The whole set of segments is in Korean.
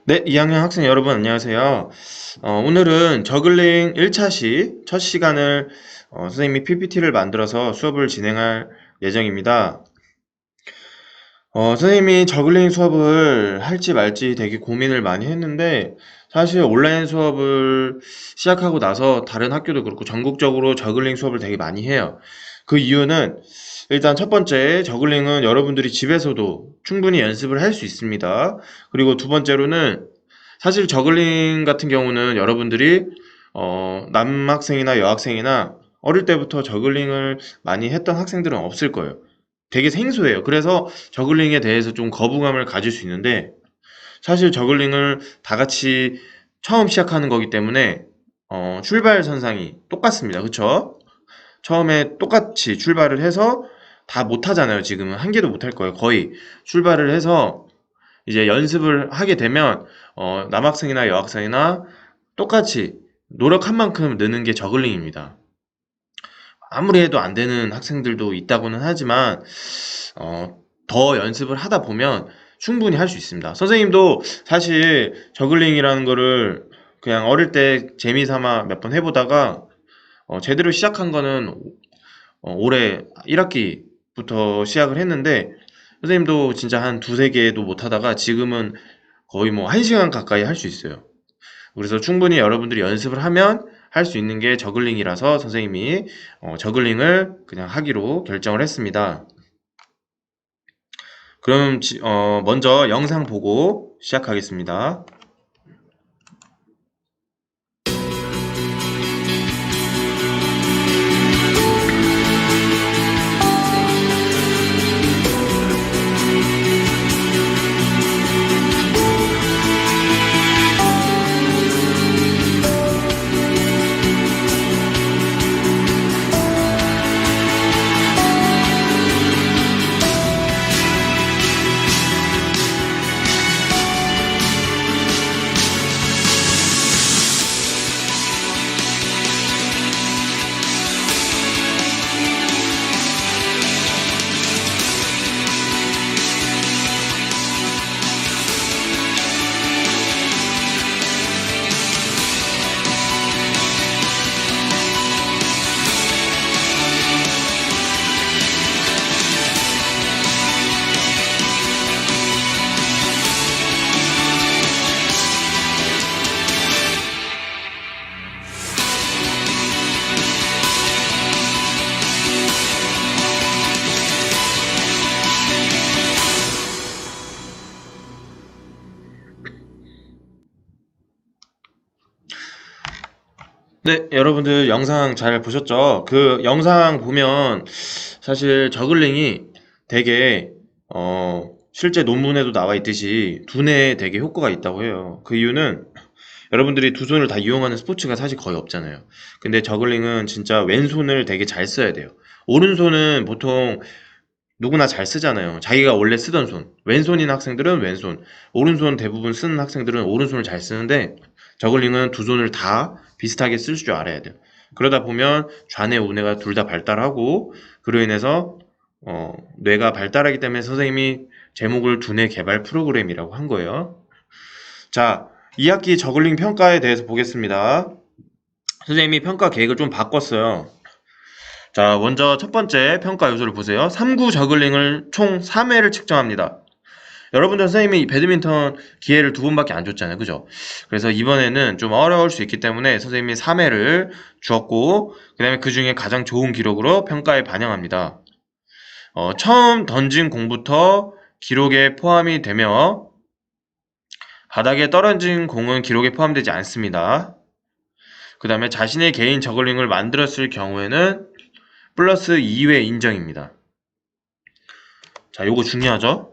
네, 2학년 학생 여러분 안녕하세요. 오늘은 저글링 1차 첫 시간을 선생님이 PPT를 만들어서 수업을 진행할 예정입니다. 선생님이 저글링 수업을 할지 말지 되게 고민을 많이 했는데 사실 온라인 수업을 시작하고 나서 다른 학교도 그렇고 전국적으로 저글링 수업을 되게 많이 해요. 그 이유는 일단 첫 번째, 저글링은 여러분들이 집에서도 충분히 연습을 할 수 있습니다. 그리고 두 번째로는 사실 저글링 같은 경우는 여러분들이 남학생이나 여학생이나 어릴 때부터 저글링을 많이 했던 학생들은 없을 거예요. 되게 생소해요. 그래서 저글링에 대해서 좀 거부감을 가질 수 있는데 사실 저글링을 다 같이 처음 시작하는 거기 때문에 출발선상이 똑같습니다. 그쵸? 처음에 똑같이 출발을 해서 다 못하잖아요. 지금은 한 개도 못할 거예요. 거의 출발을 해서 이제 연습을 하게 되면 남학생이나 여학생이나 똑같이 노력한 만큼 느는 게 저글링입니다. 아무리 해도 안 되는 학생들도 있다고는 하지만 더 연습을 하다 보면 충분히 할 수 있습니다. 선생님도 사실 저글링이라는 거를 그냥 어릴 때 재미삼아 몇 번 해보다가 제대로 시작한 거는 올해 1학기부터 시작을 했는데 선생님도 진짜 한 두세 개도 못 하다가 지금은 거의 뭐 1시간 가까이 할 수 있어요. 그래서 충분히 여러분들이 연습을 하면 할 수 있는 게 저글링이라서 선생님이 저글링을 그냥 하기로 결정을 했습니다. 그럼 먼저 영상 보고 시작하겠습니다. 네, 여러분들 영상 잘 보셨죠? 그 영상 보면 사실 저글링이 되게 실제 논문에도 나와 있듯이 두뇌에 되게 효과가 있다고 해요. 그 이유는 여러분들이 두 손을 다 이용하는 스포츠가 사실 거의 없잖아요. 근데 저글링은 진짜 왼손을 되게 잘 써야 돼요. 오른손은 보통 누구나 잘 쓰잖아요. 자기가 원래 쓰던 손. 왼손인 학생들은 왼손, 오른손 대부분 쓰는 학생들은 오른손을 잘 쓰는데 저글링은 두 손을 다 비슷하게 쓸 줄 알아야 돼요. 그러다 보면 좌뇌, 우뇌가 둘 다 발달하고 그로 인해서 뇌가 발달하기 때문에 선생님이 제목을 두뇌 개발 프로그램이라고 한 거예요. 자, 2학기 저글링 평가에 대해서 보겠습니다. 선생님이 평가 계획을 좀 바꿨어요. 자, 먼저 첫 번째 평가 요소를 보세요. 3구 저글링을 총 3회를 측정합니다. 여러분들 선생님이 배드민턴 기회를 두 번밖에 안 줬잖아요. 그죠? 그래서 이번에는 좀 어려울 수 있기 때문에 선생님이 3회를 주었고, 그 다음에 그 중에 가장 좋은 기록으로 평가에 반영합니다. 처음 던진 공부터 기록에 포함이 되며, 바닥에 떨어진 공은 기록에 포함되지 않습니다. 그 다음에 자신의 개인 저글링을 만들었을 경우에는 플러스 2회 인정입니다. 자, 요거 중요하죠?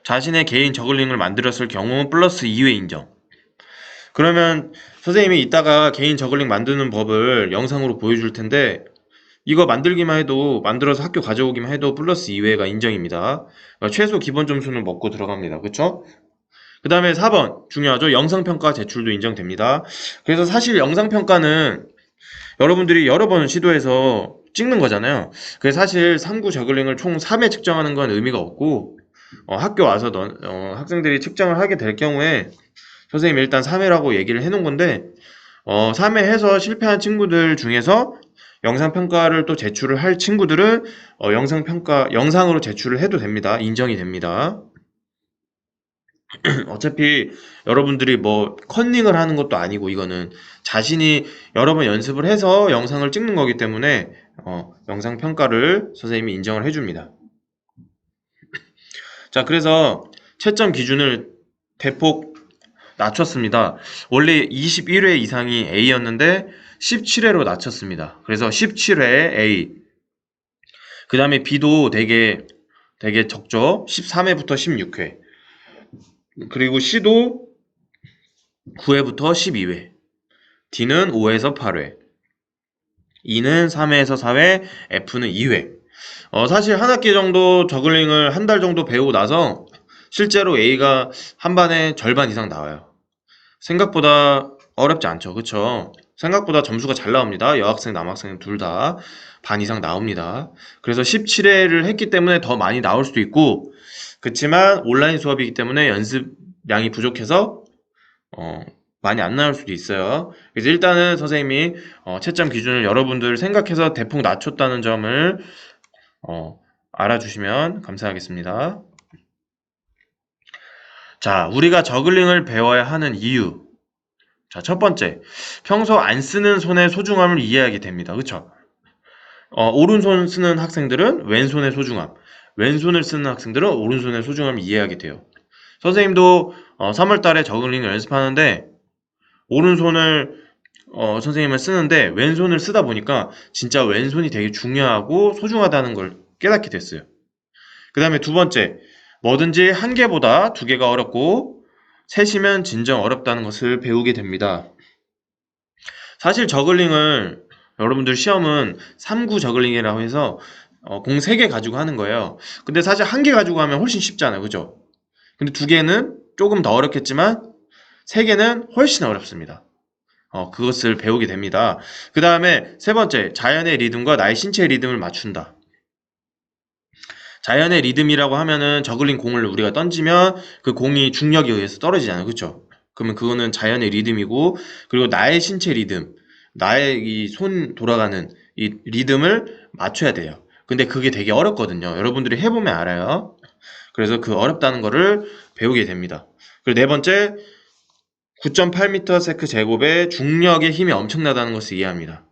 자신의 개인 저글링을 만들었을 경우 플러스 2회 인정. 그러면 선생님이 이따가 개인 저글링 만드는 법을 영상으로 보여줄 텐데 이거 만들기만 해도 만들어서 학교 가져오기만 해도 플러스 2회가 인정입니다. 그러니까 최소 기본 점수는 먹고 들어갑니다. 그쵸? 그 다음에 4번 중요하죠. 영상평가 제출도 인정됩니다. 그래서 사실 영상평가는 여러분들이 여러 번 시도해서 찍는 거잖아요. 그래서 사실 3구 저글링을 총 3회 측정하는 건 의미가 없고 학교 와서 학생들이 측정을 하게 될 경우에 선생님이 일단 3회라고 얘기를 해놓은 건데 3회 해서 실패한 친구들 중에서 영상평가를 또 제출을 할 친구들은 영상으로 제출을 해도 됩니다. 인정이 됩니다. 어차피 여러분들이 뭐 컨닝을 하는 것도 아니고 이거는 자신이 여러 번 연습을 해서 영상을 찍는 거기 때문에 영상 평가를 선생님이 인정을 해줍니다. 자, 그래서 채점 기준을 대폭 낮췄습니다. 원래 21회 이상이 A였는데 17회로 낮췄습니다. 그래서 17회 A. 그 다음에 B도 되게 적죠. 13회부터 16회. 그리고 C도 9회부터 12회. D는 5회에서 8회. E는 3회에서 4회. F는 2회. 사실 한 학기 정도 저글링을 한 달 정도 배우고 나서 실제로 A가 한 반에 절반 이상 나와요. 생각보다 어렵지 않죠. 그쵸? 생각보다 점수가 잘 나옵니다. 여학생, 남학생 둘 다 반 이상 나옵니다. 그래서 17회를 했기 때문에 더 많이 나올 수도 있고, 그렇지만 온라인 수업이기 때문에 연습량이 부족해서 많이 안 나올 수도 있어요. 그래서 일단은 선생님이 채점 기준을 여러분들 생각해서 대폭 낮췄다는 점을 알아주시면 감사하겠습니다. 자, 우리가 저글링을 배워야 하는 이유. 자, 첫 번째, 평소 안 쓰는 손의 소중함을 이해하게 됩니다. 그쵸? 오른손 쓰는 학생들은 왼손의 소중함, 왼손을 쓰는 학생들은 오른손의 소중함을 이해하게 돼요. 선생님도 3월 달에 저글링을 연습하는데 오른손을 선생님은 쓰는데 왼손을 쓰다 보니까 진짜 왼손이 되게 중요하고 소중하다는 걸 깨닫게 됐어요. 그 다음에 두 번째, 뭐든지 한 개보다 두 개가 어렵고 셋이면 진정 어렵다는 것을 배우게 됩니다. 사실 저글링을 여러분들 시험은 3구 저글링이라고 해서 공 3개 가지고 하는 거예요. 근데 사실 한 개 가지고 하면 훨씬 쉽잖아요. 그죠? 근데 두 개는 조금 더 어렵겠지만 3개는 훨씬 어렵습니다. 그것을 배우게 됩니다. 그 다음에 세 번째, 자연의 리듬과 나의 신체의 리듬을 맞춘다. 자연의 리듬이라고 하면은 저글링 공을 우리가 던지면 그 공이 중력에 의해서 떨어지잖아요. 그쵸? 그러면 그거는 자연의 리듬이고, 그리고 나의 신체 리듬, 나의 이 손 돌아가는 이 리듬을 맞춰야 돼요. 근데 그게 되게 어렵거든요. 여러분들이 해보면 알아요. 그래서 그 어렵다는 거를 배우게 됩니다. 그리고 네 번째, 9.8m/s 제곱의 중력의 힘이 엄청나다는 것을 이해합니다.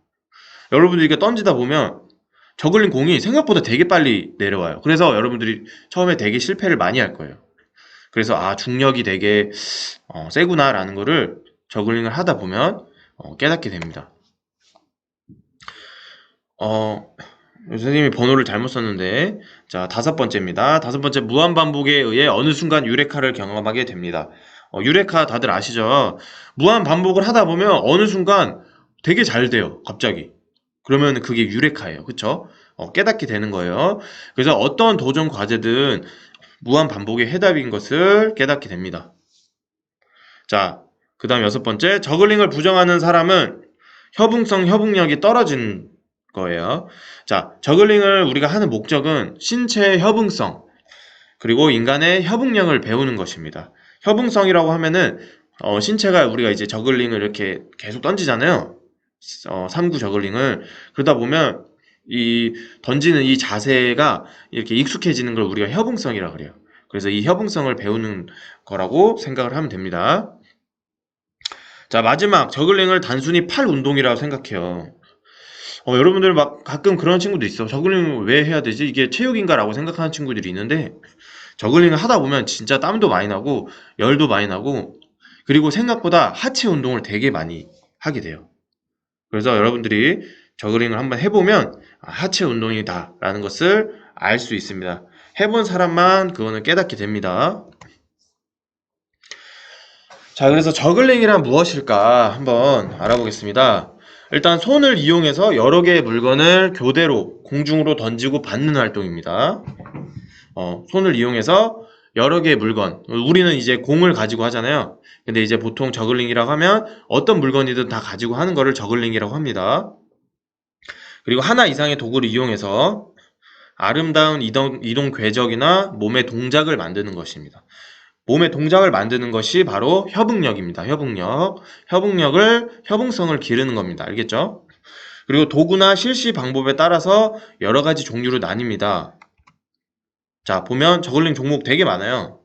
여러분들이 이렇게 던지다 보면 저글링 공이 생각보다 되게 빨리 내려와요. 그래서 여러분들이 처음에 되게 실패를 많이 할 거예요. 그래서 중력이 되게 세구나라는 거를 저글링을 하다 보면 깨닫게 됩니다. 선생님이 번호를 잘못 썼는데, 자, 5번째입니다. 5번째, 무한반복에 의해 어느 순간 유레카를 경험하게 됩니다. 유레카 다들 아시죠? 무한반복을 하다 보면 어느 순간 되게 잘 돼요. 갑자기. 그러면 그게 유레카예요. 그쵸? 깨닫게 되는 거예요. 그래서 어떤 도전 과제든 무한반복의 해답인 것을 깨닫게 됩니다. 자, 그 다음 6번째, 저글링을 부정하는 사람은 협응력이 떨어진 거예요. 자, 저글링을 우리가 하는 목적은 신체의 협응성, 그리고 인간의 협응력을 배우는 것입니다. 협응성이라고 하면은 신체가 우리가 이제 저글링을 이렇게 계속 던지잖아요. 3구 저글링을. 그러다 보면 이 던지는 이 자세가 이렇게 익숙해지는 걸 우리가 협응성이라고 그래요. 그래서 이 협응성을 배우는 거라고 생각을 하면 됩니다. 자, 마지막, 저글링을 단순히 팔 운동이라고 생각해요. 여러분들 막 가끔 그런 친구도 있어. 저글링을 왜 해야 되지? 이게 체육인가라고 생각하는 친구들이 있는데, 저글링을 하다 보면 진짜 땀도 많이 나고 열도 많이 나고, 그리고 생각보다 하체 운동을 되게 많이 하게 돼요. 그래서 여러분들이 저글링을 한번 해보면 하체 운동이다 라는 것을 알 수 있습니다. 해본 사람만 그거는 깨닫게 됩니다. 자, 그래서 저글링이란 무엇일까 한번 알아보겠습니다. 일단 손을 이용해서 여러 개의 물건을 교대로 공중으로 던지고 받는 활동입니다. 손을 이용해서 여러 개의 물건, 우리는 이제 공을 가지고 하잖아요. 근데 이제 보통 저글링이라고 하면 어떤 물건이든 다 가지고 하는 거를 저글링이라고 합니다. 그리고 하나 이상의 도구를 이용해서 아름다운 이동 궤적이나 몸의 동작을 만드는 것입니다. 몸의 동작을 만드는 것이 바로 협응력입니다. 협응력. 협응성을 기르는 겁니다. 알겠죠? 그리고 도구나 실시 방법에 따라서 여러 가지 종류로 나뉩니다. 자, 보면 저글링 종목 되게 많아요.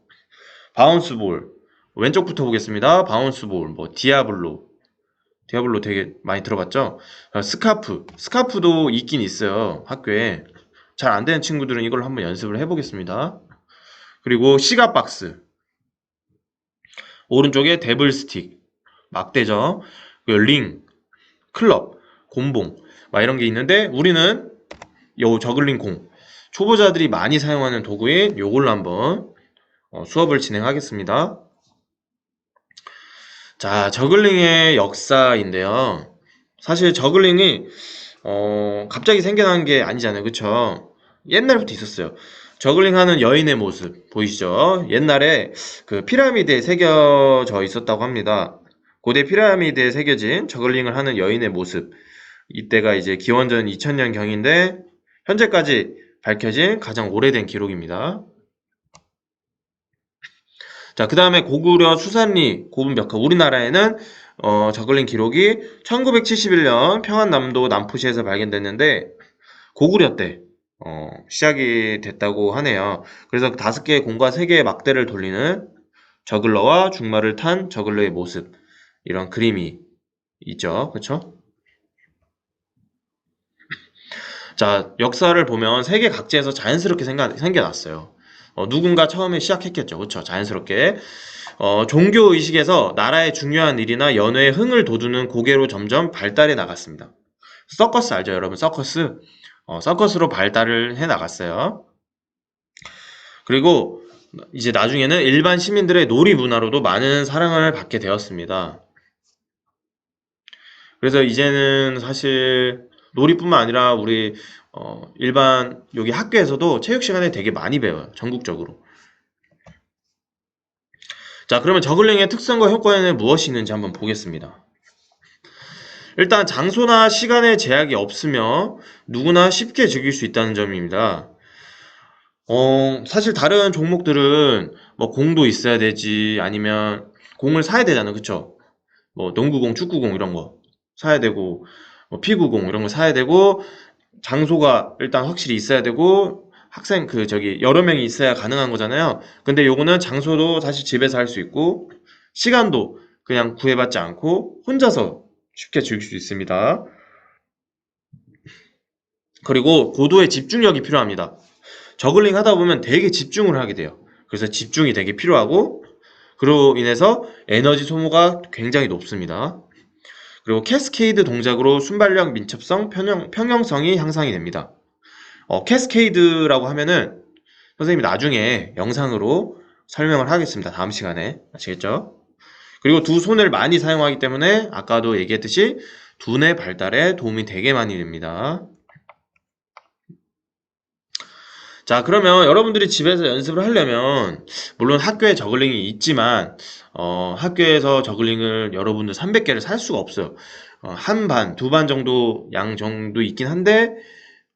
바운스볼. 왼쪽부터 보겠습니다. 바운스볼, 디아블로 되게 많이 들어봤죠? 스카프도 있긴 있어요. 학교에. 잘 안 되는 친구들은 이걸 한번 연습을 해보겠습니다. 그리고 시가박스. 오른쪽에 데블스틱. 막대죠. 링, 클럽, 곤봉. 막 이런 게 있는데, 우리는 요 저글링 공. 초보자들이 많이 사용하는 도구인 요걸로 한번 수업을 진행하겠습니다. 자, 저글링의 역사인데요. 사실 저글링이 갑자기 생겨난 게 아니잖아요. 그쵸? 옛날부터 있었어요. 저글링 하는 여인의 모습 보이시죠? 옛날에 그 피라미드에 새겨져 있었다고 합니다. 고대 피라미드에 새겨진 저글링을 하는 여인의 모습. 이때가 이제 기원전 2000년 경인데 현재까지 밝혀진 가장 오래된 기록입니다. 자, 그 다음에 고구려 수산리 고분벽화. 우리나라에는 저글링 기록이 1971년 평안남도 남포시에서 발견됐는데 고구려 때 시작이 됐다고 하네요. 그래서 5개의 공과 3개의 막대를 돌리는 저글러와 중말을 탄 저글러의 모습, 이런 그림이 있죠. 그쵸? 자, 역사를 보면 세계 각지에서 자연스럽게 생겨났어요. 누군가 처음에 시작했겠죠. 그쵸? 자연스럽게. 종교의식에서 나라의 중요한 일이나 연회의 흥을 돋우는 고개로 점점 발달해 나갔습니다. 서커스 알죠, 여러분? 서커스? 서커스로 발달을 해 나갔어요. 그리고 이제 나중에는 일반 시민들의 놀이 문화로도 많은 사랑을 받게 되었습니다. 그래서 이제는 사실 놀이뿐만 아니라 우리 일반 여기 학교에서도 체육 시간에 되게 많이 배워요. 전국적으로. 자, 그러면 저글링의 특성과 효과에는 무엇이 있는지 한번 보겠습니다. 일단 장소나 시간의 제약이 없으며 누구나 쉽게 즐길 수 있다는 점입니다. 사실 다른 종목들은 뭐 공도 있어야 되지, 아니면 공을 사야 되잖아. 그쵸? 뭐 농구공, 축구공 이런 거 사야 되고, 뭐 피구공 이런 거 사야 되고, 장소가 일단 확실히 있어야 되고, 학생 여러 명이 있어야 가능한 거잖아요. 근데 요거는 장소도 사실 집에서 할 수 있고, 시간도 그냥 구애받지 않고 혼자서 쉽게 즐길 수 있습니다. 그리고 고도의 집중력이 필요합니다. 저글링 하다 보면 되게 집중을 하게 돼요. 그래서 집중이 되게 필요하고, 그로 인해서 에너지 소모가 굉장히 높습니다. 그리고 캐스케이드 동작으로 순발력, 민첩성, 평형성이 향상이 됩니다. 캐스케이드라고 하면은 선생님이 나중에 영상으로 설명을 하겠습니다. 다음 시간에. 아시겠죠? 그리고 두 손을 많이 사용하기 때문에 아까도 얘기했듯이 두뇌 발달에 도움이 되게 많이 됩니다. 자, 그러면 여러분들이 집에서 연습을 하려면 물론 학교에 저글링이 있지만 학교에서 저글링을 여러분들 300개를 살 수가 없어요. 한 반, 두 반 정도 양 정도 있긴 한데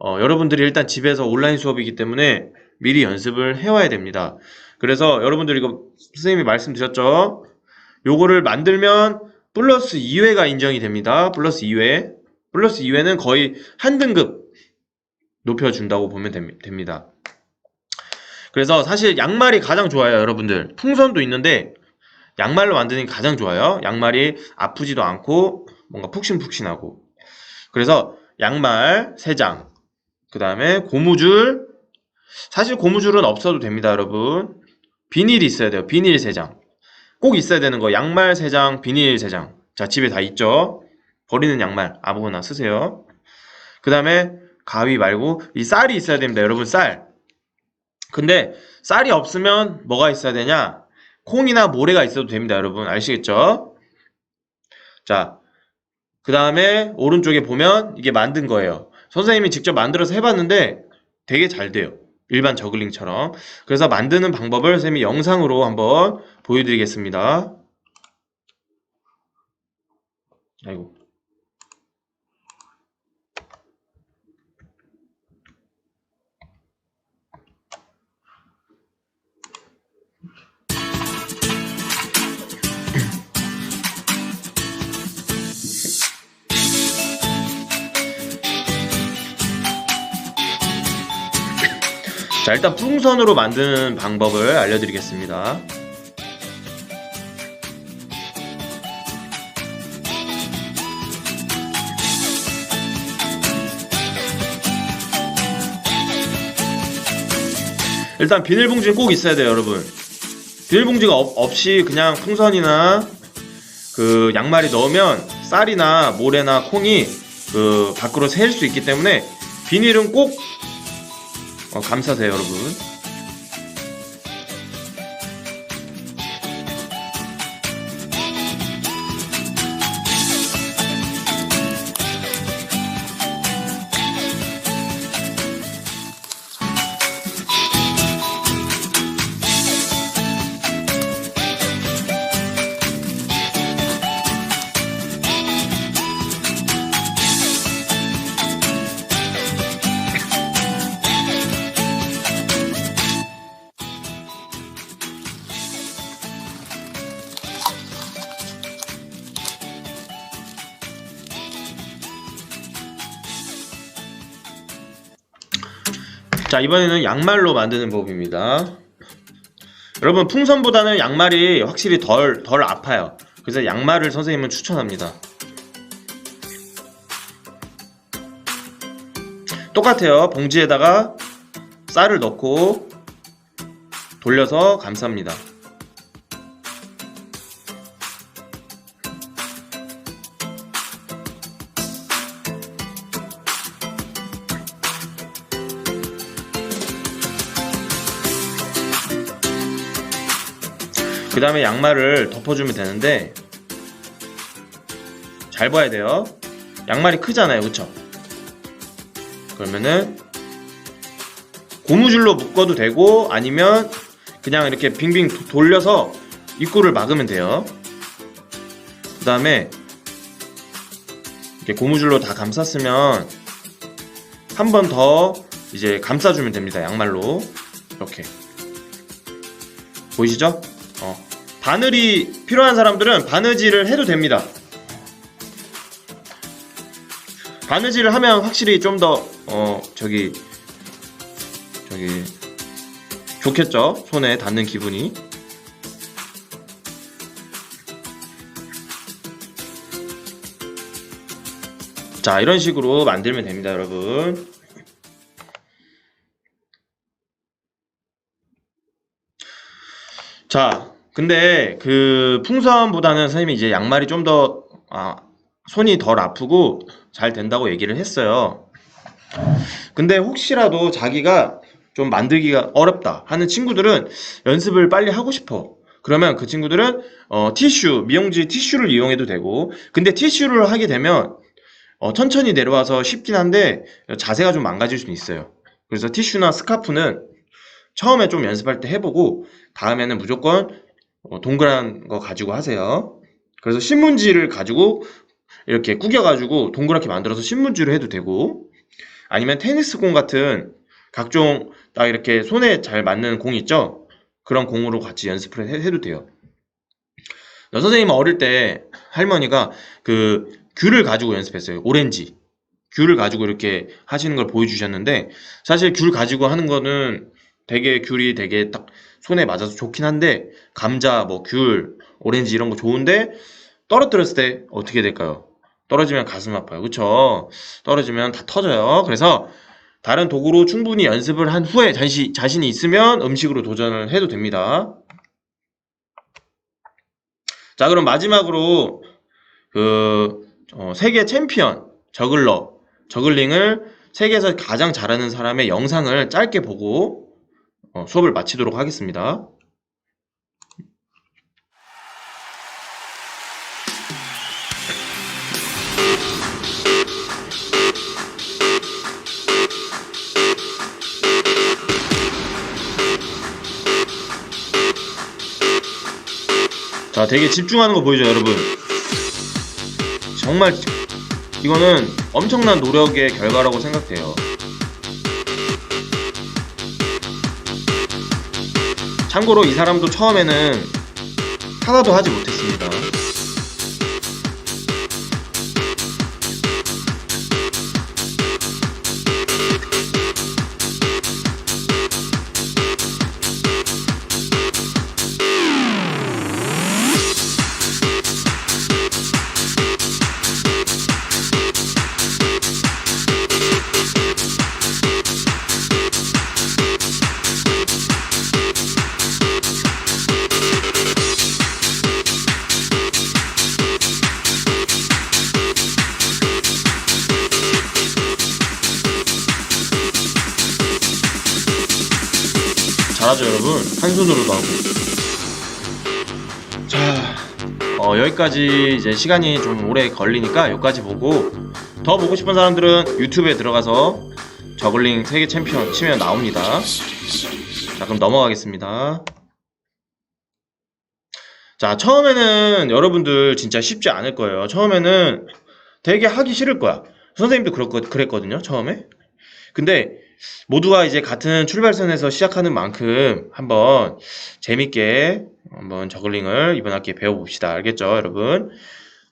여러분들이 일단 집에서 온라인 수업이기 때문에 미리 연습을 해와야 됩니다. 그래서 여러분들 이거 선생님이 말씀드렸죠? 요거를 만들면 플러스 2회가 인정이 됩니다. 플러스 2회. 플러스 2회는 거의 한 등급 높여준다고 보면 됩니다. 그래서 사실 양말이 가장 좋아요, 여러분들. 풍선도 있는데 양말로 만드는 게 가장 좋아요. 양말이 아프지도 않고 뭔가 푹신푹신하고. 그래서 양말 3장, 그 다음에 고무줄. 사실 고무줄은 없어도 됩니다, 여러분. 비닐이 있어야 돼요. 비닐 3장. 꼭 있어야 되는 거. 양말 3장, 비닐 3장. 자, 집에 다 있죠? 버리는 양말 아무거나 쓰세요. 그 다음에 가위 말고 이 쌀이 있어야 됩니다, 여러분. 쌀. 근데 쌀이 없으면 뭐가 있어야 되냐? 콩이나 모래가 있어도 됩니다, 여러분. 아시겠죠? 자, 그 다음에 오른쪽에 보면 이게 만든 거예요. 선생님이 직접 만들어서 해봤는데 되게 잘 돼요. 일반 저글링처럼. 그래서 만드는 방법을 선생님이 영상으로 한번 보여드리겠습니다. 아이고. 자, 일단 풍선으로 만드는 방법을 알려드리겠습니다. 일단 비닐봉지 꼭 있어야 돼요, 여러분. 비닐봉지가 없이 그냥 풍선이나 그 양말이 넣으면 쌀이나 모래나 콩이 그 밖으로 새일 수 있기 때문에 비닐은 꼭 감싸세요, 여러분. 자, 이번에는 양말로 만드는 법입니다. 여러분, 풍선보다는 양말이 확실히 덜 아파요. 그래서 양말을 선생님은 추천합니다. 똑같아요. 봉지에다가 쌀을 넣고 돌려서 감쌉니다. 그 다음에 양말을 덮어주면 되는데 잘 봐야 돼요. 양말이 크잖아요, 그쵸? 그러면은 고무줄로 묶어도 되고 아니면 그냥 이렇게 빙빙 돌려서 입구를 막으면 돼요. 그 다음에 이렇게 고무줄로 다 감쌌으면 한 번 더 이제 감싸주면 됩니다. 양말로 이렇게 보이시죠? 바늘이 필요한 사람들은 바느질을 해도 됩니다. 바느질을 하면 확실히 좀 더 저기 좋겠죠? 손에 닿는 기분이. 자, 이런 식으로 만들면 됩니다, 여러분. 자, 근데 그 풍선보다는 선생님이 이제 양말이 좀 더 손이 덜 아프고 잘 된다고 얘기를 했어요. 근데 혹시라도 자기가 좀 만들기가 어렵다 하는 친구들은 연습을 빨리 하고 싶어. 그러면 그 친구들은 티슈, 미용지 티슈를 이용해도 되고, 근데 티슈를 하게 되면 천천히 내려와서 쉽긴 한데 자세가 좀 망가질 수는 있어요. 그래서 티슈나 스카프는 처음에 좀 연습할 때 해보고 다음에는 무조건 동그란 거 가지고 하세요. 그래서 신문지를 가지고 이렇게 구겨가지고 동그랗게 만들어서 신문지로 해도 되고, 아니면 테니스공 같은 각종 딱 이렇게 손에 잘 맞는 공 있죠? 그런 공으로 같이 연습을 해도 돼요. 선생님은 어릴 때 할머니가 그 귤을 가지고 연습했어요. 오렌지 귤을 가지고 이렇게 하시는 걸 보여주셨는데, 사실 귤 가지고 하는 거는 되게 귤이 되게 딱 손에 맞아서 좋긴 한데, 감자, 뭐 귤, 오렌지 이런 거 좋은데 떨어뜨렸을 때 어떻게 될까요? 떨어지면 가슴 아파요. 그쵸? 떨어지면 다 터져요. 그래서 다른 도구로 충분히 연습을 한 후에 자신이 있으면 음식으로 도전을 해도 됩니다. 자, 그럼 마지막으로 그 세계 챔피언 저글링을 세계에서 가장 잘하는 사람의 영상을 짧게 보고 수업을 마치도록 하겠습니다. 자, 되게 집중하는 거 보이죠, 여러분? 정말 이거는 엄청난 노력의 결과라고 생각돼요. 참고로 이 사람도 처음에는 하나도 하지 못했습니다. 잘하죠, 여러분. 한 손으로도 하고. 자, 여기까지 이제 시간이 좀 오래 걸리니까 여기까지 보고, 더 보고 싶은 사람들은 유튜브에 들어가서 저글링 세계 챔피언 치면 나옵니다. 자, 그럼 넘어가겠습니다. 자, 처음에는 여러분들 진짜 쉽지 않을 거예요. 처음에는 되게 하기 싫을 거야. 선생님도 그랬거든요, 처음에. 근데 모두가 이제 같은 출발선에서 시작하는 만큼 한번 재밌게 한번 저글링을 이번 학기에 배워봅시다. 알겠죠, 여러분?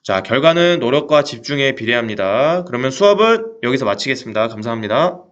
자, 결과는 노력과 집중에 비례합니다. 그러면 수업은 여기서 마치겠습니다. 감사합니다.